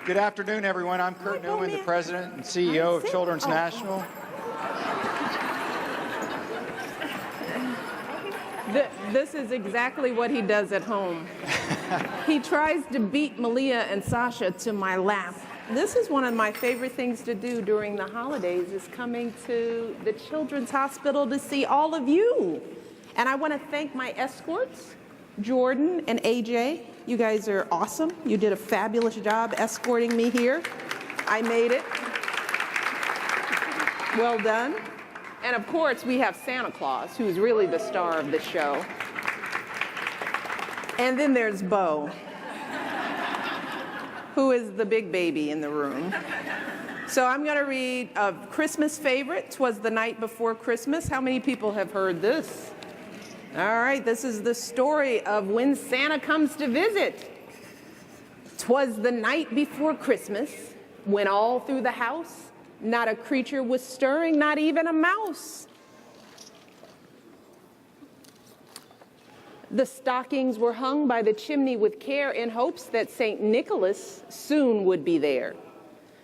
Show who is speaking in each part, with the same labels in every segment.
Speaker 1: Good afternoon, everyone. I'm Kurt Newman, the President and CEO of Children's National.
Speaker 2: This is exactly what he does at home. He tries to beat Malia and Sasha to my lap. This is one of my favorite things to do during the holidays, is coming to the Children's Hospital to see all of you. And I want to thank my escorts, Jordan and AJ. You guys are awesome. You did a fabulous job escorting me here. I made it. Well done. And of course, we have Santa Claus, who's really the star of the show. And then there's Bo, who is the big baby in the room. So I'm going to read a Christmas favorite, "Twas the Night Before Christmas." How many people have heard this? All right, this is the story of when Santa comes to visit. "'Twas the night before Christmas, when all through the house not a creature was stirring, not even a mouse. The stockings were hung by the chimney with care in hopes that St. Nicholas soon would be there.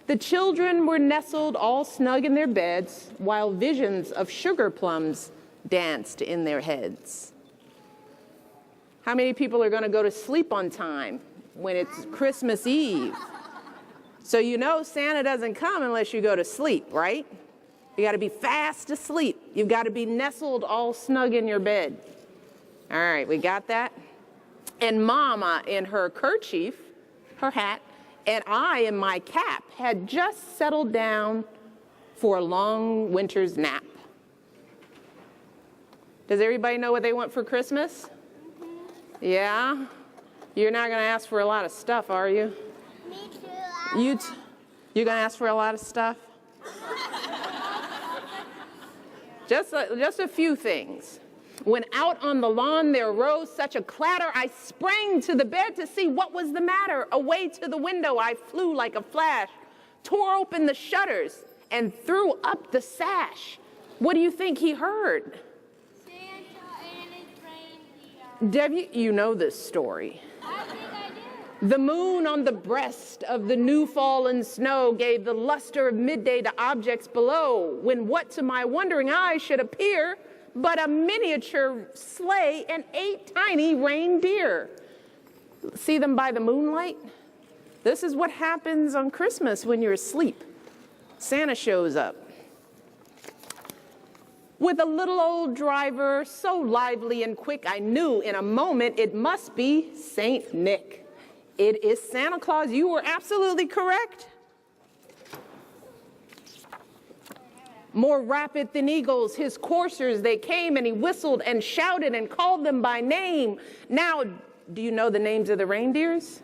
Speaker 2: The children were nestled all snug in their beds, while visions of sugar plums danced in their heads." How many people are going to go to sleep on time when it's Christmas Eve? So you know Santa doesn't come unless you go to sleep, right? You got to be fast asleep. You've got to be nestled all snug in your bed. All right, we got that? And Mama in her kerchief, her hat, and I in my cap had just settled down for a long winter's nap. Does everybody know what they want for Christmas? Yeah? You're not going to ask for a lot of stuff, are you?
Speaker 3: Me too.
Speaker 2: You're going to ask for a lot of stuff? Just a few things. When out on the lawn there rose such a clatter, I sprang to the bed to see what was the matter. Away to the window I flew like a flash, tore open the shutters, and threw up the sash. What do you think he heard?
Speaker 3: Santa and his reindeer.
Speaker 2: Debbie, you know this story.
Speaker 3: I think I do.
Speaker 2: The moon on the breast of the new fallen snow gave the luster of midday to objects below, when what to my wondering eyes should appear but a miniature sleigh and 8 tiny reindeer. See them by the moonlight? This is what happens on Christmas when you're asleep. Santa shows up with a little old driver, so lively and quick, I knew in a moment it must be Saint Nick. It is Santa Claus. You were absolutely correct. More rapid than eagles, his coursers, they came, and he whistled and shouted and called them by name. Now, do you know the names of the reindeers?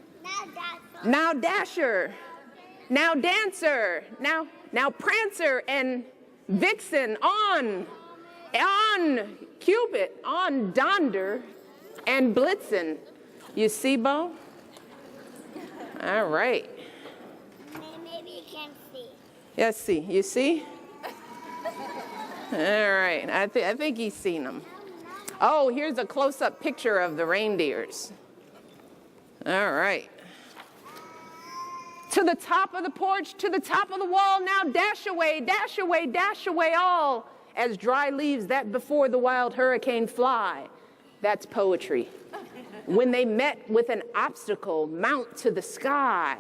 Speaker 2: Now Dasher, now Dancer, now Prancer and Vixen, on Cupid, on Donder and Blitzen. You see, Bo? All right.
Speaker 3: Maybe you can see.
Speaker 2: Yes, see. You see? All right. I think he's seen them. Oh, here's a close-up picture of the reindeers. All right. To the top of the porch, to the top of the wall, now dash away, dash away, dash away all, as dry leaves that before the wild hurricane fly. That's poetry. When they met with an obstacle, mount to the sky.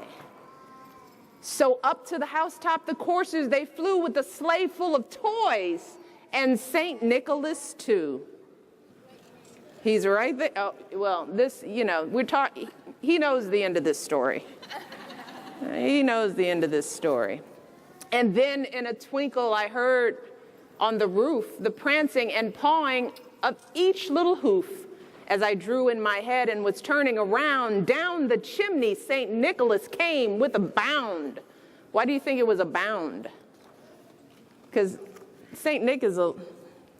Speaker 2: So up to the housetop the coursers they flew, with a sleigh full of toys, and St. Nicholas too. He's right there. Oh, well, this, you know, he knows the end of this story. He knows the end of this story. And then in a twinkle I heard on the roof the prancing and pawing of each little hoof. As I drew in my head and was turning around, down the chimney St. Nicholas came with a bound. Why do you think it was a bound? Because St. Nick is a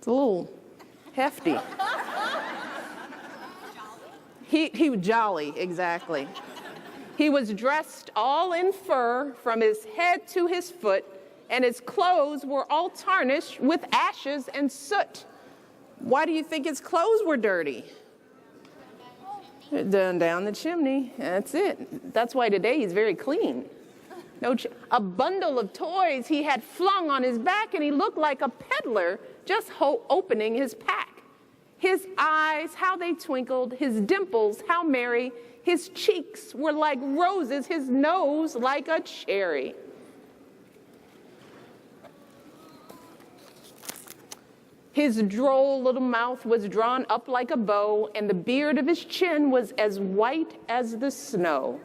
Speaker 2: little hefty. He was jolly, exactly. He was dressed all in fur from his head to his foot, and his clothes were all tarnished with ashes and soot. Why do you think his clothes were dirty? Down the chimney. That's it. That's why today he's very clean. A bundle of toys he had flung on his back, and he looked like a peddler just opening his pack. His eyes, how they twinkled, his dimples, how merry, his cheeks were like roses, his nose like a cherry. His droll little mouth was drawn up like a bow, and the beard of his chin was as white as the snow.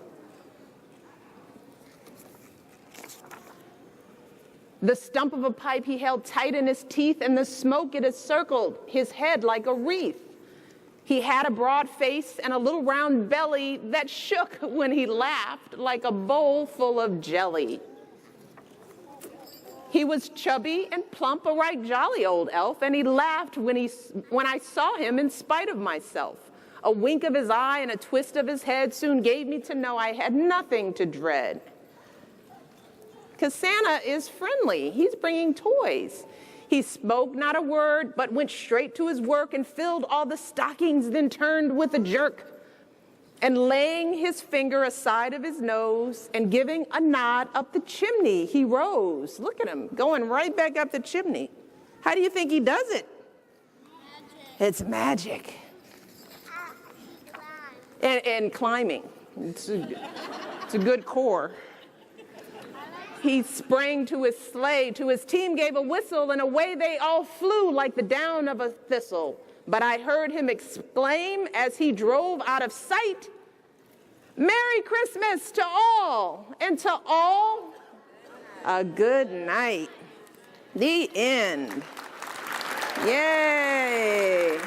Speaker 2: The stump of a pipe he held tight in his teeth, and the smoke it encircled his head like a wreath. He had a broad face and a little round belly that shook when he laughed like a bowl full of jelly. He was chubby and plump, a right jolly old elf, and he laughed when I saw him in spite of myself. A wink of his eye and a twist of his head soon gave me to know I had nothing to dread. 'Cause Santa is friendly. He's bringing toys. He spoke not a word, but went straight to his work and filled all the stockings, then turned with a jerk. And laying his finger aside of his nose and giving a nod up the chimney, he rose. Look at him, going right back up the chimney. How do you think he does it?
Speaker 3: Magic.
Speaker 2: It's magic. And climbing. It's a good core. He sprang to his sleigh, to his team gave a whistle, and away they all flew like the down of a thistle. But I heard him exclaim as he drove out of sight, "Merry Christmas to all, and to all a good night." The end. Yay.